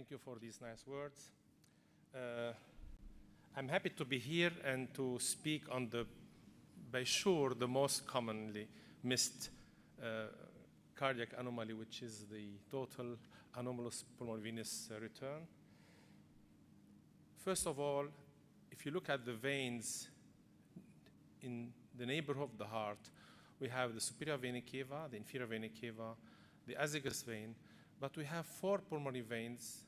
Thank you for these nice words. I'm happy to be here and to speak on by sure, the most commonly missed cardiac anomaly, which is the total anomalous pulmonary venous return. First of all, if you look at the veins in the neighborhood of the heart, we have the superior vena cava, the inferior vena cava, the azygos vein, but we have four pulmonary veins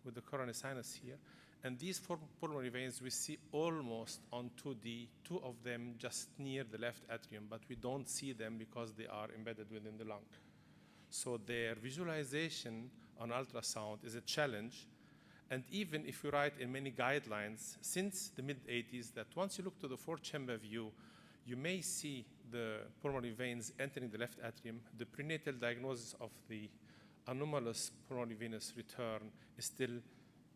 with the coronary sinus here. And these four pulmonary veins we see almost on 2D, two of them just near the left atrium, but we don't see them because they are embedded within the lung. So their visualization on ultrasound is a challenge. And even if you write in many guidelines since the mid-80s that once you look to the four-chamber view, you may see the pulmonary veins entering the left atrium. The prenatal diagnosis of the anomalous pulmonary venous return is still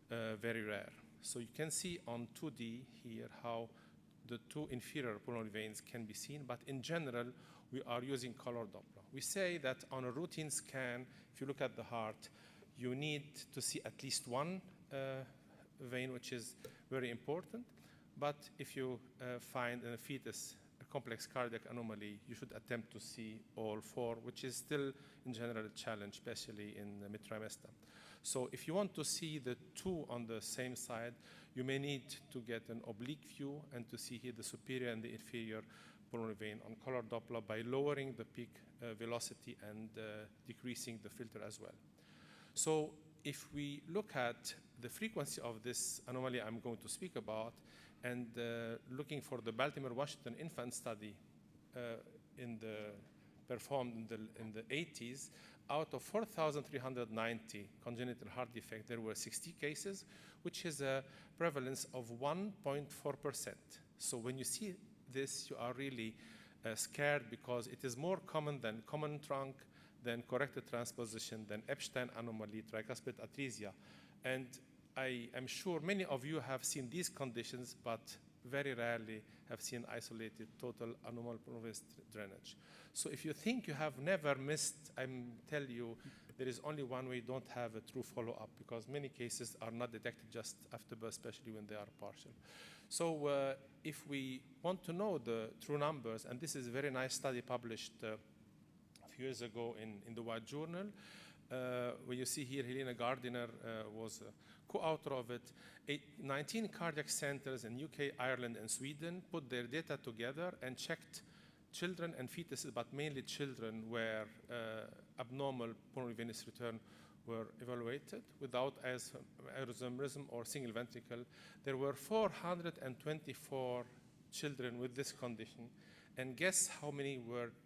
very rare. So you can see on 2D here how the two inferior pulmonary veins can be seen, but in general, we are using color Doppler. We say that on a routine scan, if you look at the heart, you need to see at least one vein, which is very important. But if you find in a fetus a complex cardiac anomaly, you should attempt to see all four, which is still, in general, a challenge, especially in the mid-trimester. So if you want to see the two on the same side, you may need to get an oblique view and to see here the superior and the inferior pulmonary vein on color Doppler by lowering the peak velocity and decreasing the filter as well. So if we look at the frequency of this anomaly I'm going to speak about, and looking for the Baltimore, Washington infant study performed in the 80s, out of 4,390 congenital heart defects, there were 60 cases, which is a prevalence of 1.4%. So when you see this, you are really scared because it is more common than common trunk, than corrected transposition, than Epstein anomaly, tricuspid atresia. And I am sure many of you have seen these conditions, but very rarely have seen isolated total anomalous pulmonary drainage. So if you think you have never missed, I tell you, there is only one way: don't have a true follow-up, because many cases are not detected just after birth, especially when they are partial. So if we want to know the true numbers, and this is a very nice study published a few years ago in the White Journal, where you see here Helena Gardiner was a co-author of it. 19 cardiac centers in UK, Ireland, and Sweden put their data together and checked children and fetuses, but mainly children, where abnormal pulmonary venous return were evaluated without aneurysm or single ventricle. There were 424 children with this condition, and guess how many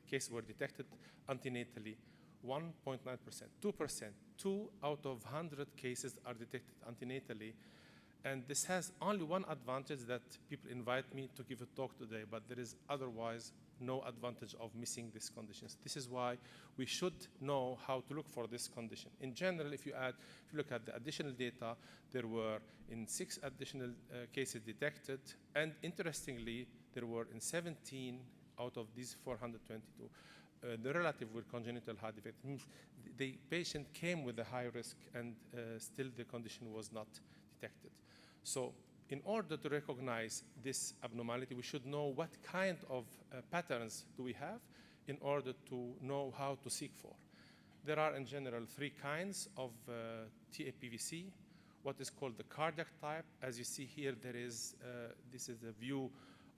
cases were detected antenatally? 1.9%, 2%. 2 out of 100 cases are detected antenatally. And this has only one advantage, that people invite me to give a talk today, but there is otherwise no advantage of missing these conditions. This is why we should know how to look for this condition. In general, if you look at the additional data, there were 6 additional cases detected, and interestingly, there were 17 out of these 422. The relative with congenital heart defect means the patient came with a high risk, and still the condition was not detected. So in order to recognize this abnormality, we should know what kind of patterns do we have in order to know how to seek for. There are, in general, 3 kinds of TAPVC. What is called the cardiac type. As you see here, this is a view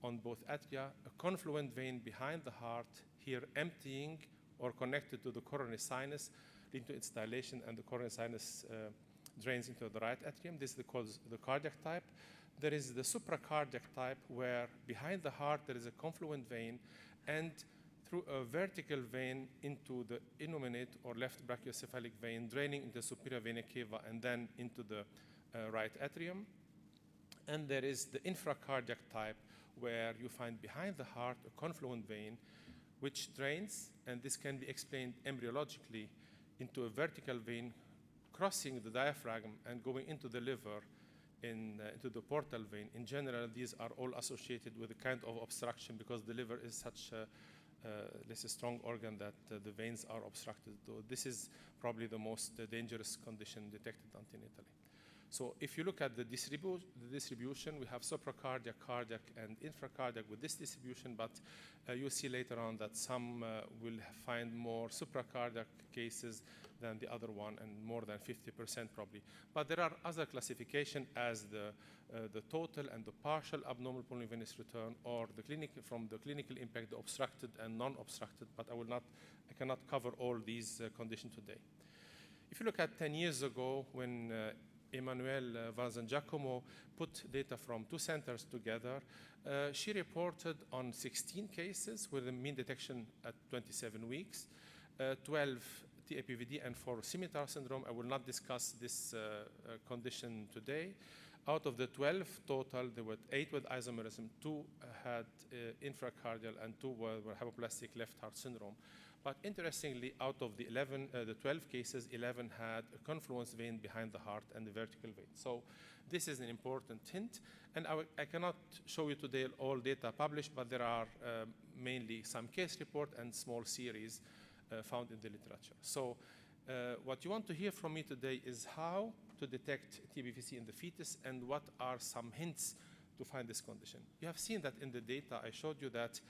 on both atria, a confluent vein behind the heart, here emptying or connected to the coronary sinus, leading to its dilation, and the coronary sinus drains into the right atrium. This is called the cardiac type. There is the supracardiac type, where behind the heart there is a confluent vein, and through a vertical vein into the innominate or left brachiocephalic vein, draining into the superior vena cava and then into the right atrium. And there is the infracardiac type, where you find behind the heart a confluent vein which drains, and this can be explained embryologically, into a vertical vein crossing the diaphragm and going into the liver, into the portal vein. In general, these are all associated with a kind of obstruction because the liver is such a less strong organ that the veins are obstructed. So this is probably the most dangerous condition detected antenatally. So if you look at the distribution, we have supracardiac, cardiac, and infracardiac with this distribution, but you'll see later on that some will find more supracardiac cases than the other one, and more than 50% probably. But there are other classifications as the total and the partial abnormal pulmonary venous return, or from the clinical impact, the obstructed and non-obstructed, but I cannot cover all these conditions today. If you look at 10 years ago, when Emanuele Valzan-Giacomo put data from two centers together, she reported on 16 cases with a mean detection at 27 weeks, 12 TAPVD and 4 scimitar syndrome. I will not discuss this condition today. Out of the 12 total, there were 8 with isomerism, 2 had infracardial, and 2 were hypoplastic left heart syndrome. But interestingly, out of the 12 cases, 11 had a confluence vein behind the heart and the vertical vein. So this is an important hint. And I cannot show you today all data published, but there are mainly some case report and small series found in the literature. So what you want to hear from me today is how to detect TBVC in the fetus and what are some hints to find this condition. You have seen that in the data I showed you that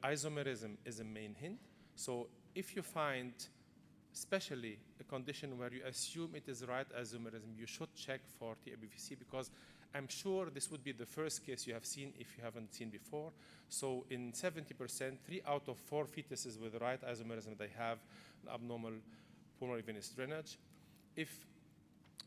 isomerism is a main hint. So if you find especially a condition where you assume it is right isomerism, you should check for TBVC, because I'm sure this would be the first case you have seen if you haven't seen before. So in 70%, 3 out of 4 fetuses with right isomerism, they have an abnormal pulmonary venous drainage. If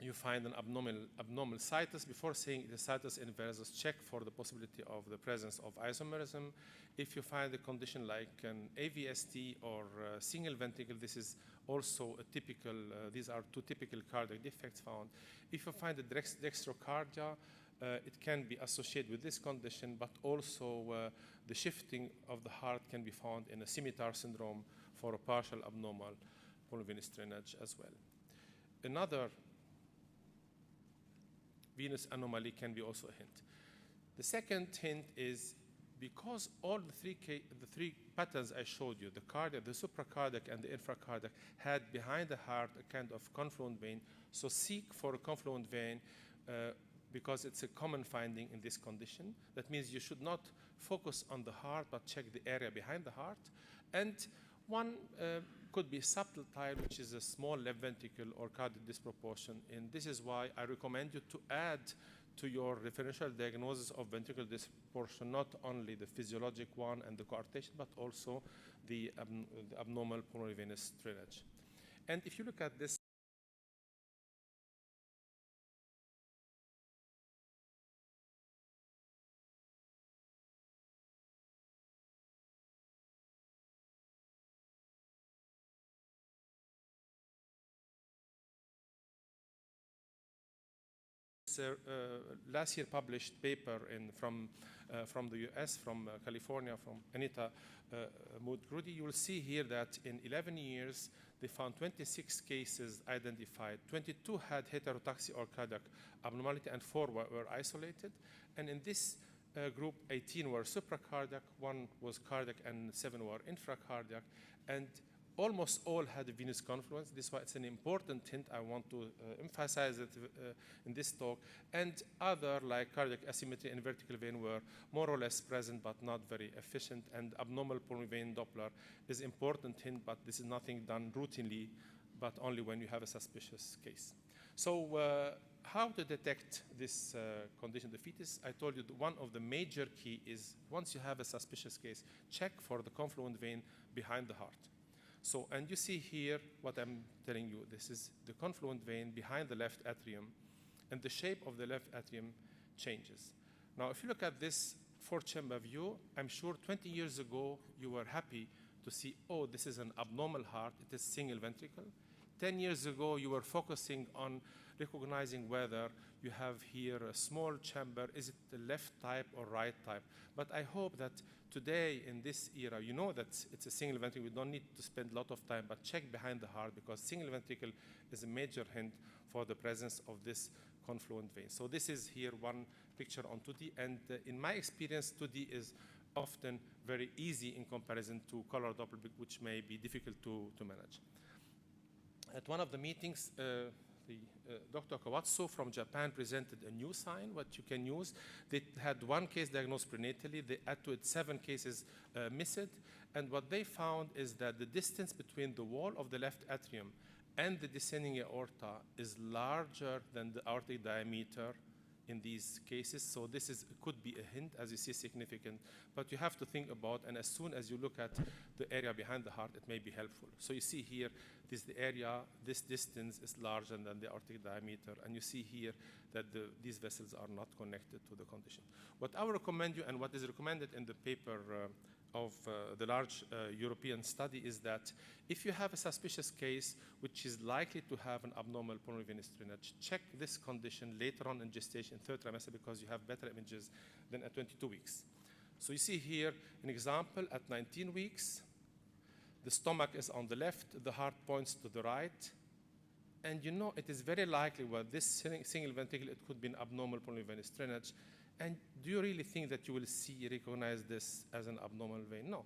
you find an abnormal situs, before saying it is situs inversus, check for the possibility of the presence of isomerism. If you find a condition like an AVST or single ventricle, this is also a typical, these are 2 typical cardiac defects found. If you find a dextrocardia, it can be associated with this condition, but also the shifting of the heart can be found in a scimitar syndrome for a partial abnormal pulmonary venous drainage as well. Another venous anomaly can be also a hint. The second hint is, because all the three patterns I showed you, the cardiac, the supracardiac, and the infracardiac, had behind the heart a kind of confluent vein, so seek for a confluent vein because it's a common finding in this condition. That means you should not focus on the heart, but check the area behind the heart. And one could be subtle type, which is a small left ventricle or cardiac disproportion. And this is why I recommend you to add to your differential diagnosis of ventricular disproportion not only the physiologic one and the coarctation, but also the abnormal pulmonary venous drainage. And if you look at this, last year published paper from the US, from California, from Anita Mood-Grudy, you will see here that in 11 years, they found 26 cases identified. 22 had heterotaxy or cardiac abnormality, and 4 were isolated. And in this group, 18 were supracardiac, 1 was cardiac, and 7 were infracardiac. And almost all had a venous confluence. This is why it's an important hint. I want to emphasize it in this talk. And other, like cardiac asymmetry and vertical vein, were more or less present, but not very efficient. And abnormal pulmonary vein Doppler is important hint, but this is nothing done routinely, but only when you have a suspicious case. So how to detect this condition of the fetus? I told you that one of the major key is, once you have a suspicious case, check for the confluent vein behind the heart. So, and you see here what I'm telling you. This is the confluent vein behind the left atrium, and the shape of the left atrium changes. Now, if you look at this 4-chamber view, I'm sure 20 years ago you were happy to see, oh, this is an abnormal heart. It is single ventricle. 10 years ago, you were focusing on recognizing whether you have here a small chamber. Is it the left type or right type? But I hope that today, in this era, you know that it's a single ventricle. We don't need to spend a lot of time, but check behind the heart, because single ventricle is a major hint for the presence of this confluent vein. So this is here one picture on 2D. And in my experience, 2D is often very easy in comparison to color Doppler, which may be difficult to manage. At one of the meetings, Dr. Kawatsu from Japan presented a new sign, what you can use. They had one case diagnosed prenatally. They add to it 7 cases missed. And what they found is that the distance between the wall of the left atrium and the descending aorta is larger than the aortic diameter in these cases. So this could be a hint, as you see, significant. But you have to think about, and as soon as you look at the area behind the heart, it may be helpful. So you see here, this the area, this distance is larger than the aortic diameter. And you see here that these vessels are not connected to the condition. What I would recommend you, and what is recommended in the paper of the large European study, is that if you have a suspicious case which is likely to have an abnormal pulmonary venous drainage, check this condition later on in gestation, 3rd trimester, because you have better images than at 22 weeks. So you see here an example at 19 weeks. The stomach is on the left, the heart points to the right. And you know it is very likely with this single ventricle, it could be an abnormal pulmonary venous drainage. And do you really think that you will recognize this as an abnormal vein? No.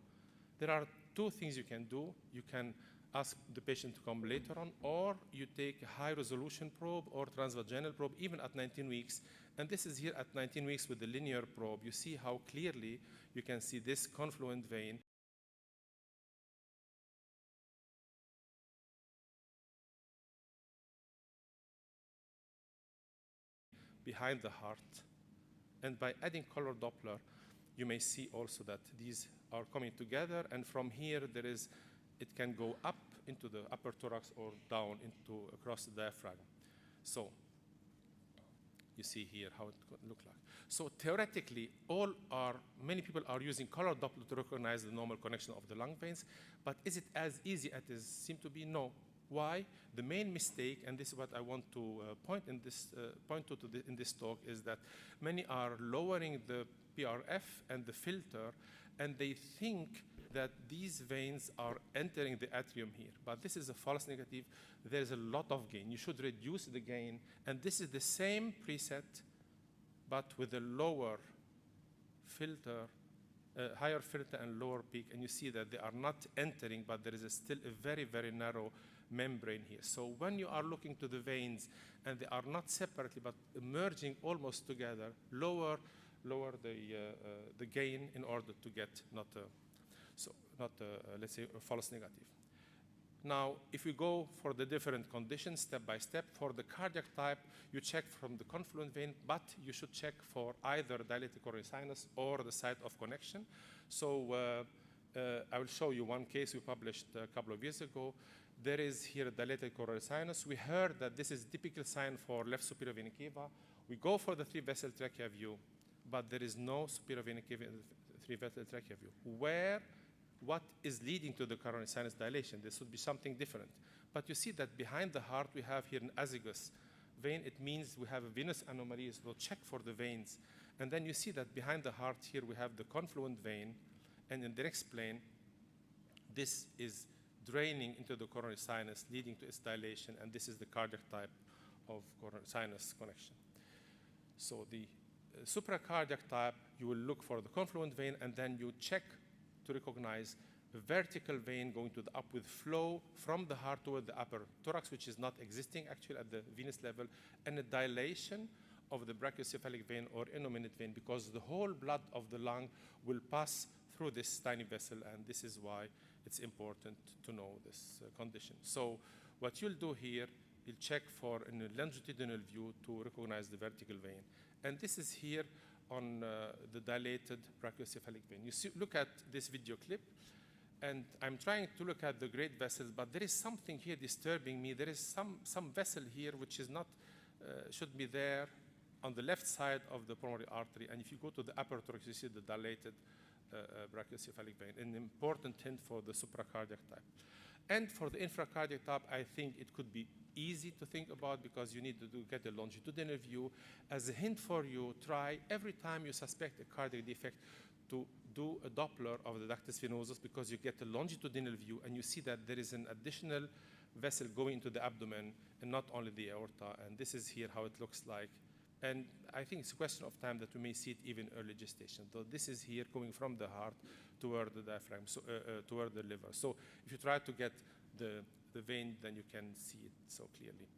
There are 2 things you can do. You can ask the patient to come later on, or you take a high-resolution probe or transvaginal probe, even at 19 weeks. And this is here at 19 weeks with the linear probe. You see how clearly you can see this confluent vein behind the heart. And by adding color Doppler, you may see also that these are coming together. And from here, it can go up into the upper thorax or down across the diaphragm. So you see here how it could look like. So theoretically, many people are using color Doppler to recognize the normal connection of the lung veins. But is it as easy as it seems to be? No. Why? The main mistake, and this is what I want to point in this talk, is that many are lowering the PRF and the filter, and they think that these veins are entering the atrium here. But this is a false negative. There's a lot of gain. You should reduce the gain. And this is the same preset, but with a lower filter, higher filter and lower peak. And you see that they are not entering, but there is still a very, very narrow membrane here. So when you are looking to the veins and they are not separately but merging almost together, lower the gain in order to get let's say a false negative. Now, if we go for the different conditions step by step, for the cardiac type, you check from the confluent vein, but you should check for either dilated coronary sinus or the site of connection. So I will show you one case we published a couple of years ago. There is here a dilated coronary sinus. We heard that this is a typical sign for left superior vena cava. We go for the 3-vessel trachea view, but there is no superior vena cava in the 3-vessel trachea view. What is leading to the coronary sinus dilation? This would be something different. But you see that behind the heart, we have here an azygous vein. It means we have a venous anomaly, so we'll check for the veins. And then you see that behind the heart here, we have the confluent vein. And in the next plane, this is draining into the coronary sinus, leading to its dilation. And this is the cardiac type of coronary sinus connection. So the supracardiac type, you will look for the confluent vein, and then you check to recognize a vertical vein going to the up with flow from the heart toward the upper thorax, which is not existing actually at the venous level, and a dilation of the brachiocephalic vein or innominate vein, because the whole blood of the lung will pass through this tiny vessel, and this is why it's important to know this condition. So what you'll do here, you'll check for in a longitudinal view to recognize the vertical vein. And this is here on the dilated brachiocephalic vein. You see, look at this video clip, and I'm trying to look at the great vessels, but there is something here disturbing me. There is some vessel here which is not, should be there on the left side of the pulmonary artery. And if you go to the upper thorax, you see the dilated brachiocephalic vein, an important hint for the supracardiac type. And for the infracardiac type, I think it could be easy to think about, because you need to get a longitudinal view. As a hint for you, try every time you suspect a cardiac defect to do a Doppler of the ductus venosus, because you get a longitudinal view and you see that there is an additional vessel going into the abdomen and not only the aorta. And this is here how it looks like. And I think it's a question of time that we may see it even early gestation. So this is here going from the heart toward the diaphragm, so, toward the liver. So if you try to get the vein, then you can see it so clearly.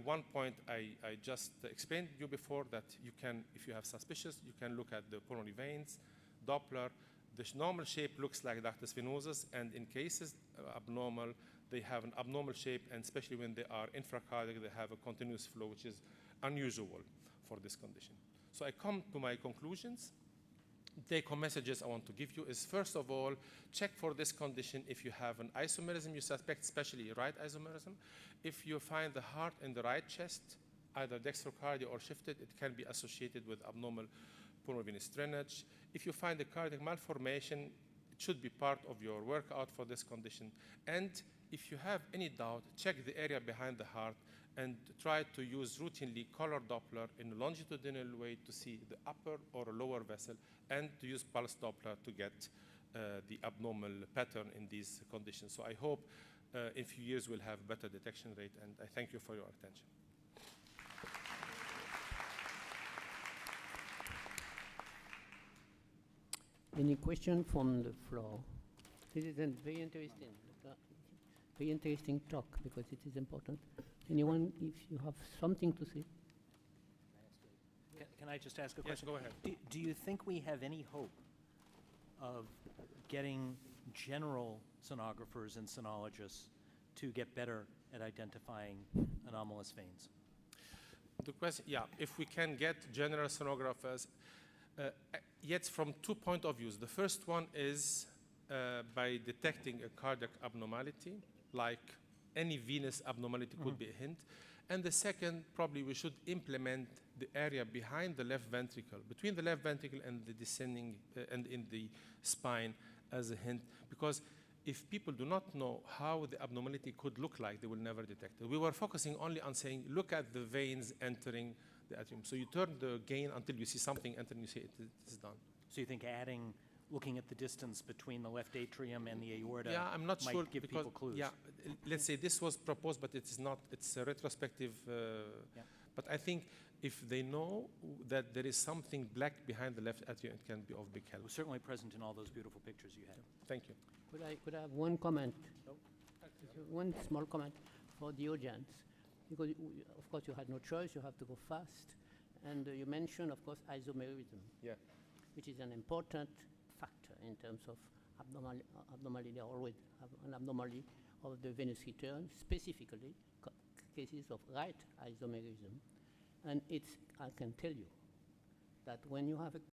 One point I just explained to you before, that you can, if you have suspicious, you can look at the pulmonary veins, Doppler. The normal shape looks like ductus venosus, and in cases abnormal, they have an abnormal shape, and especially when they are infracardiac, they have a continuous flow, which is unusual for this condition. So I come to my conclusions. Take-home messages I want to give you is, first of all, check for this condition if you have an isomerism you suspect, especially right isomerism. If you find the heart in the right chest, either dextrocardia or shifted, it can be associated with abnormal pulmonary venous drainage. If you find a cardiac malformation, it should be part of your workout for this condition. And if you have any doubt, check the area behind the heart and try to use routinely color Doppler in a longitudinal way to see the upper or lower vessel, and to use pulse Doppler to get the abnormal pattern in these conditions. So I hope in a few years we'll have better detection rate, and I thank you for your attention. Any question from the floor? This is a very interesting talk, because it is important. Anyone, if you have something to say? Can I just ask a question? Yes, go ahead. Do you think we have any hope of getting general sonographers and sonologists to get better at identifying anomalous veins? The question, yeah, if we can get general sonographers, yet from 2 points of view. The first one is by detecting a cardiac abnormality, like any venous abnormality could be a hint. And the second, probably we should implement the area behind the left ventricle, between the left ventricle and the descending and in the spine, as a hint, because if people do not know how the abnormality could look like, they will never detect it. We were focusing only on saying, look at the veins entering the atrium. So you turn the gain until you see something entering, you say it is done. So you think looking at the distance between the left atrium and the aorta, yeah, I'm not might sure give because, people clues? Yeah, let's say this was proposed, but it is not. It's a retrospective. Yeah. But I think if they know that there is something black behind the left atrium, it can be of big help. It was certainly present in all those beautiful pictures you had. Thank you. Could I have one comment? Nope. One small comment for the audience, because of course you had no choice, you have to go fast, and you mentioned, of course, isomerism, Yeah. which is an important factor in terms of abnormality, or with an abnormality of the venous return, specifically cases of right isomerism. And I can tell you that when you have a